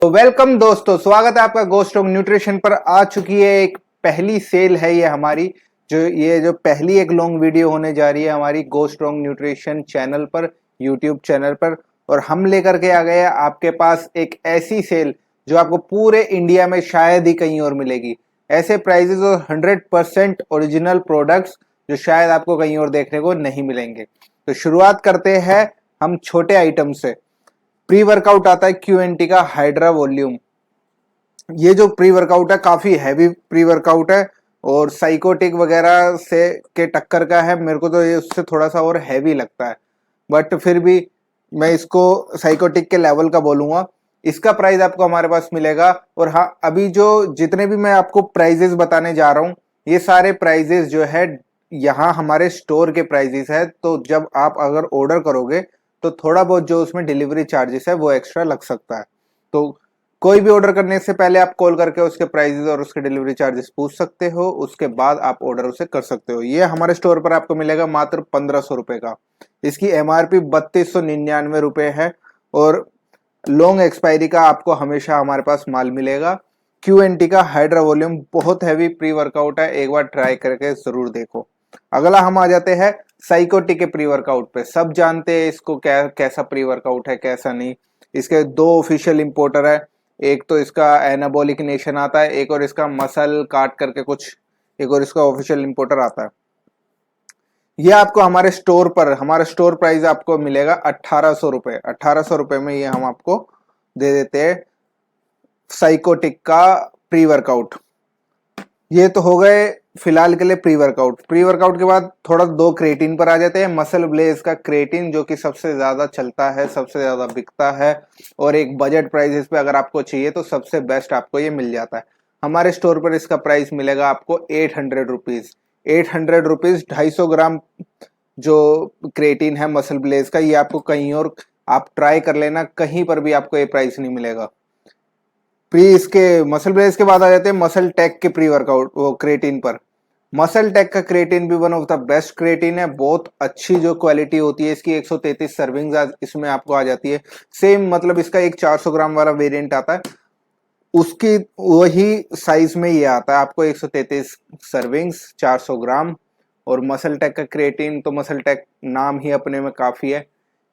तो वेलकम दोस्तों, स्वागत है आपका गो स्ट्रांग न्यूट्रिशन पर। आ चुकी है एक पहली सेल है ये हमारी, जो पहली एक लॉन्ग वीडियो होने जा रही है हमारी गो स्ट्रांग न्यूट्रिशन चैनल पर, यूट्यूब चैनल पर। और हम लेकर के आ गए हैं आपके पास एक ऐसी सेल जो आपको पूरे इंडिया में शायद ही कहीं और मिलेगी। ऐसे प्राइजेस और 100% ओरिजिनल प्रोडक्ट्स जो शायद आपको कहीं और देखने को नहीं मिलेंगे। तो शुरुआत करते हैं हम छोटे आइटम से। प्री वर्कआउट आता है क्यूएनटी का हाइड्रा वॉल्यूम। ये जो प्री वर्कआउट है काफी हैवी प्री वर्कआउट है और साइकोटिक वगैरह से के टक्कर का है। मेरे को तो ये उससे थोड़ा सा और हैवी लगता है, बट फिर भी मैं इसको साइकोटिक के लेवल का बोलूंगा। इसका प्राइस आपको हमारे पास मिलेगा। और हाँ, अभी जो जितने भी मैं आपको प्राइजेस बताने जा रहा हूँ, ये सारे प्राइजेस जो है यहाँ हमारे स्टोर के प्राइजेस है। तो जब आप अगर ऑर्डर करोगे तो थोड़ा बहुत जो उसमें डिलीवरी चार्जेस है वो एक्स्ट्रा लग सकता है। तो कोई भी ऑर्डर करने से पहले आप कॉल करके उसके प्राइजेस और उसके डिलीवरी चार्जेस पूछ सकते हो, उसके बाद आप ऑर्डर उसे कर सकते हो। ये हमारे स्टोर पर आपको मिलेगा मात्र 1500 रुपए का। इसकी एमआरपी 3299 रुपए है और लॉन्ग एक्सपायरी का आपको हमेशा हमारे पास माल मिलेगा। क्यूएनटी का हाइड्रा वॉल्यूम बहुत हैवी प्री वर्कआउट है, एक बार ट्राई करके जरूर देखो। अगला हम आ जाते हैं साइकोटिक के प्री वर्कआउट पे। सब जानते हैं इसको कैसा प्री वर्कआउट है कैसा नहीं। इसके दो ऑफिशियल इंपोर्टर है, एक तो इसका एनाबॉलिक नेशन आता है, एक और इसका मसल काट करके कुछ एक और इसका ऑफिशियल इंपोर्टर आता है। ये आपको हमारे स्टोर पर, हमारा स्टोर प्राइस आपको मिलेगा 1800 रुपए। 1800 रुपए में ये हम आपको दे देते हैं साइकोटिक का प्री वर्कआउट। ये तो हो गए फिलहाल के लिए प्री वर्कआउट। प्री वर्कआउट के बाद थोड़ा दो क्रेटीन पर आ जाते हैं। मसल ब्लेज का क्रेटीन जो कि सबसे ज्यादा चलता है, सबसे ज्यादा बिकता है और एक बजट प्राइस पे अगर आपको चाहिए तो सबसे बेस्ट आपको ये मिल जाता है। हमारे स्टोर पर इसका प्राइस मिलेगा आपको 800 रुपीज। 800 रुपीज 250 ग्राम जो क्रेटीन है मसल ब्लेज का, ये आपको कहीं और आप ट्राई कर लेना, कहीं पर भी आपको ये प्राइस नहीं मिलेगा। प्री इसके मसल ब्लेज के बाद आ जाते हैं मसल टेक के प्री वर्कआउट वो क्रेटीन पर। मसल टेक का क्रेटीन भी one of the best creatine है। बहुत अच्छी जो क्वालिटी होती है इसकी, 133 सर्विंग्स इसमें आपको आ जाती है। सेम मतलब इसका एक 400 ग्राम वाला वेरिएंट आता है, उसकी वही साइज में ये आता है आपको 133 सर्विंग्स 400 ग्राम। और मसल टेक का क्रेटीन तो मसल टेक नाम ही अपने में काफी है।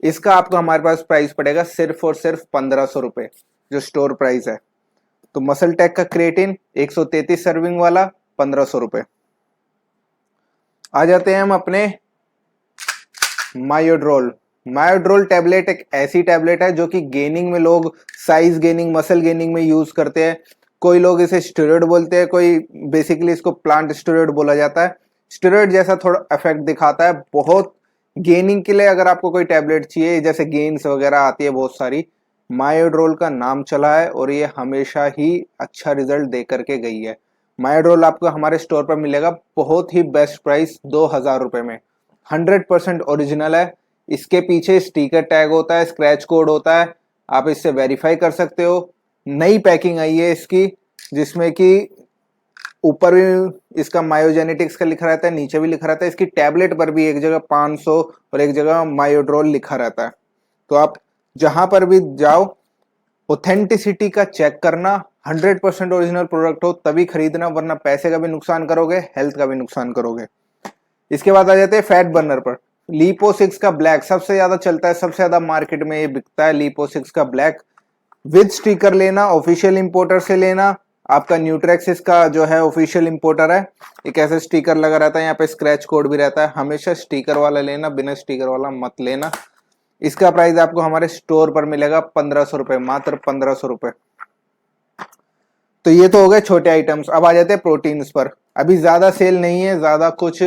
इसका आपको हमारे पास प्राइस पड़ेगा सिर्फ और सिर्फ 1500 रुपए, जो स्टोर प्राइस है। तो मसल टेक का क्रेटीन 133 सर्विंग वाला 1500 रुपए। आ जाते हैं हम अपने मायोड्रोल। मायोड्रोल टैबलेट एक ऐसी टैबलेट है जो कि गेनिंग में लोग साइज गेनिंग, मसल गेनिंग में यूज करते हैं। कोई लोग इसे स्टेरॉइड बोलते हैं, कोई बेसिकली इसको प्लांट स्टेरॉइड बोला जाता है। स्टेरॉइड जैसा थोड़ा इफेक्ट दिखाता है। बहुत गेनिंग के लिए अगर आपको कोई टैबलेट चाहिए, जैसे गेन्स वगैरह आती है बहुत सारी, मायोड्रोल का नाम चला है और ये हमेशा ही अच्छा रिजल्ट दे करके गई है। मायोड्रोल आपको हमारे स्टोर पर मिलेगा बहुत ही बेस्ट प्राइस 2000 रुपए में। 100% ओरिजिनल है। इसके पीछे स्टिकर टैग होता है, स्क्रैच कोड होता है, आप इससे वेरीफाई कर सकते हो। नई पैकिंग आई है इसकी, जिसमें कि ऊपर भी इसका मायोजेनेटिक्स का लिखा रहता है, नीचे भी लिखा रहता है। इसकी टैबलेट पर भी एक जगह 500 और एक जगह मायोड्रोल लिखा रहता है। तो आप जहां पर भी जाओ ऑथेंटिसिटी का चेक करना, 100% ओरिजिनल प्रोडक्ट हो तभी खरीदना, वरना पैसे का भी नुकसान करोगे, हेल्थ का भी नुकसान करोगे। इसके बाद आ जाते हैं फैट बर्नर पर। लिपो 6 का ब्लैक सबसे ज्यादा चलता है, सबसे ज्यादा मार्केट में ये बिकता है। लिपो 6 का ब्लैक विद स्टिकर लेना, ऑफिशियल इंपोर्टर से लेना। आपका न्यूट्रेक्सिस का जो है ऑफिशियल इंपोर्टर है, एक ऐसे स्टिकर लगा रहता है, यहाँ पे स्क्रैच कोड भी रहता है। हमेशा स्टिकर वाला लेना, बिना स्टिकर वाला मत लेना। इसका प्राइस आपको हमारे स्टोर पर मिलेगा 1500 रुपए, मात्र 1500 रुपए। तो ये तो हो गए छोटे आइटम्स। अब आ जाते हैं प्रोटीन्स पर। अभी ज्यादा सेल नहीं है, ज्यादा कुछ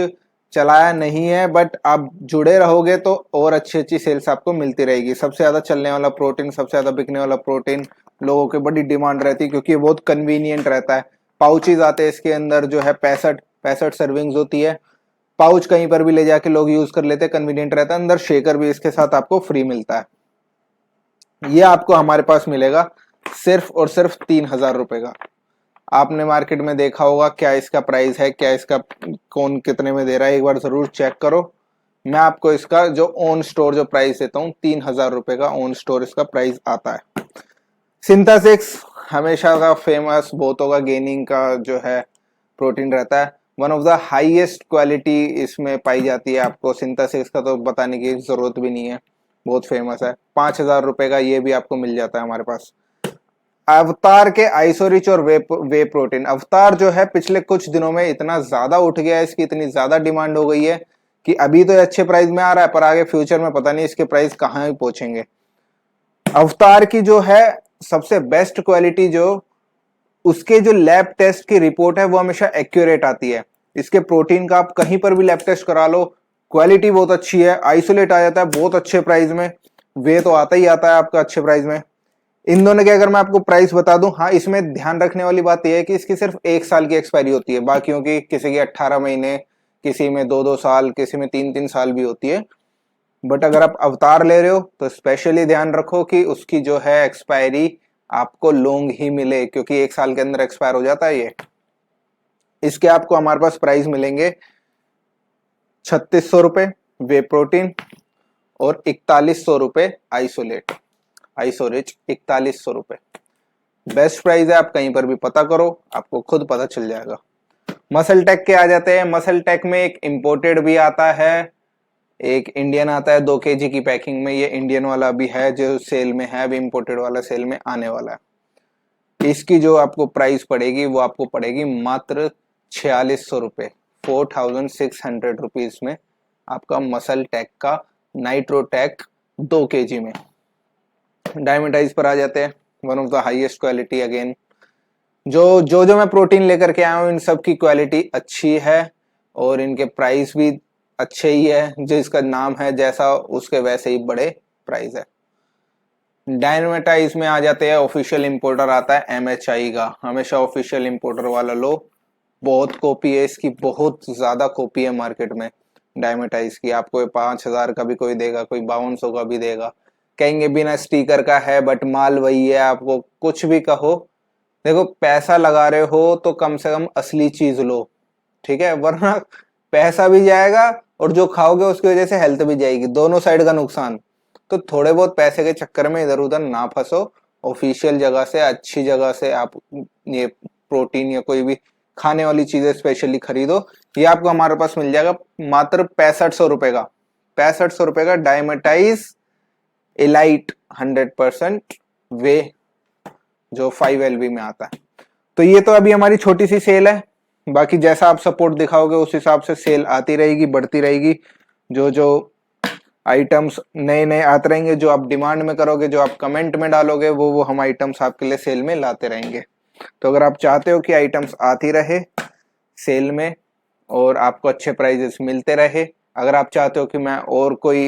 चलाया नहीं है, बट आप जुड़े रहोगे तो और अच्छी अच्छी सेल्स आपको मिलती रहेगी। सबसे ज्यादा चलने वाला प्रोटीन, सबसे ज्यादा बिकने वाला प्रोटीन, लोगों की बड़ी डिमांड रहती है क्योंकि ये बहुत कन्वीनियंट रहता है। पाउचेज आते हैं इसके अंदर, जो है 65 सर्विंग्स होती है। पाउच कहीं पर भी ले जाके लोग यूज कर लेते हैं, कन्वीनियंट रहता है। अंदर शेकर भी इसके साथ आपको फ्री मिलता है। ये आपको हमारे पास मिलेगा सिर्फ और सिर्फ 3000 रुपए का। आपने मार्केट में देखा होगा क्या इसका प्राइस है, क्या इसका कौन कितने में दे रहा है, एक बार जरूर चेक करो। मैं आपको इसका जो ऑन स्टोर जो प्राइस देता हूँ 3000 रुपए का ऑन स्टोर इसका प्राइस आता है। सिंथेसिक्स हमेशा का फेमस, बहुतों का गेनिंग का जो है प्रोटीन रहता है। One of the highest quality इसमें पाई जाती है। आपको सिंथेसिक्स का तो बताने की जरूरत भी नहीं है, बहुत फेमस है। 5,000 रुपए का ये भी आपको मिल जाता है हमारे पास। अवतार के आइसोरिच और वे प्रोटीन। अवतार जो है पिछले कुछ दिनों में इतना ज्यादा उठ गया है, इसकी इतनी ज्यादा डिमांड हो गई है कि अभी तो अच्छे प्राइस में आ रहा है, पर आगे फ्यूचर में पता नहीं इसके प्राइस कहाँ ही पहुंचेंगे। अवतार की जो है सबसे बेस्ट क्वालिटी, जो उसके जो लैब टेस्ट की रिपोर्ट है वो हमेशा एक्यूरेट आती है। इसके प्रोटीन का आप कहीं पर भी लैब टेस्ट करा लो, क्वालिटी बहुत अच्छी है, आइसोलेट आ जाता है बहुत अच्छे प्राइस में, वे तो आता ही आता है आपका अच्छे प्राइस में। इन दोनों के अगर मैं आपको प्राइस बता दूं, हाँ इसमें ध्यान रखने वाली बात यह है कि इसकी सिर्फ 1 साल की एक्सपायरी होती है, बाकियों की किसी की 18 महीने, किसी में 2-2 साल, किसी में 3-3 साल भी होती है। बट अगर आप अवतार ले रहे हो तो स्पेशली ध्यान रखो कि उसकी जो है एक्सपायरी आपको लॉन्ग ही मिले, क्योंकि 1 साल के अंदर एक्सपायर हो जाता है ये। इसके आपको हमारे पास प्राइस मिलेंगे 3600 रुपए वे प्रोटीन और 4100 रुपए आइसोरिच 4100 रुपए। बेस्ट प्राइस है, आप कहीं पर भी पता करो, आपको खुद पता चल जाएगा। मसल टेक के आ जाते हैं। मसल टेक में एक इंपोर्टेड भी आता है, एक इंडियन आता है 2 kg की पैकिंग में। ये इंडियन वाला भी है जो सेल में है, अभी इंपोर्टेड वाला सेल में आने वाला है। इसकी जो आपको प्राइस पड़ेगी वो आपको पड़ेगी मात्र 4600 रुपए, 4600 रुपीज में आपका मसल टेक का नाइट्रोटेक 2 kg में। डायमेटाइज पर आ जाते हैं, one of the highest quality. Again जो मैं प्रोटीन लेकर के आया हूँ इन सब की क्वालिटी अच्छी है और इनके प्राइस भी अच्छे ही है। जो इसका नाम है जैसा उसके वैसे ही बड़े प्राइस है। डायमेटाइज में आ जाते हैं, ऑफिशियल इंपोर्टर आता है MHI का, हमेशा ऑफिशियल इंपोर्टर वाला लो। बहुत कॉपी है इसकी, बहुत ज्यादा कॉपी है मार्केट में डायमेटाइज की। आपको 5000 का भी कोई देगा, कोई 5200 का भी देगा, कहेंगे बिना स्टिकर का है, बट माल वही है। आपको कुछ भी कहो, देखो पैसा लगा रहे हो तो कम से कम असली चीज लो, ठीक है, वरना पैसा भी जाएगा और जो खाओगे उसकी वजह से हेल्थ भी जाएगी, दोनों साइड का नुकसान। तो थोड़े बहुत पैसे के चक्कर में इधर उधर ना फंसो, ऑफिशियल जगह से, अच्छी जगह से आप ये प्रोटीन या कोई भी खाने वाली चीजें स्पेशली खरीदो। ये आपको हमारे पास मिल जाएगा मात्र 6500 रुपए का, 6500 रुपए का डायमेटाइज एलाइट 100% वे, जो 5 LV में आता है। तो ये तो अभी हमारी छोटी सी सेल है, बाकी जैसा आप सपोर्ट दिखाओगे उस हिसाब से सेल आती रहेगी, बढ़ती रहेगी। जो आइटम्स नए नए आते रहेंगे, जो आप डिमांड में करोगे, जो आप कमेंट में डालोगे, वो हम आइटम्स आपके लिए सेल में लाते रहेंगे। तो अगर आप चाहते हो कि आइटम्स आती रहे सेल में और आपको अच्छे प्राइजेस मिलते रहे, अगर आप चाहते हो कि मैं और कोई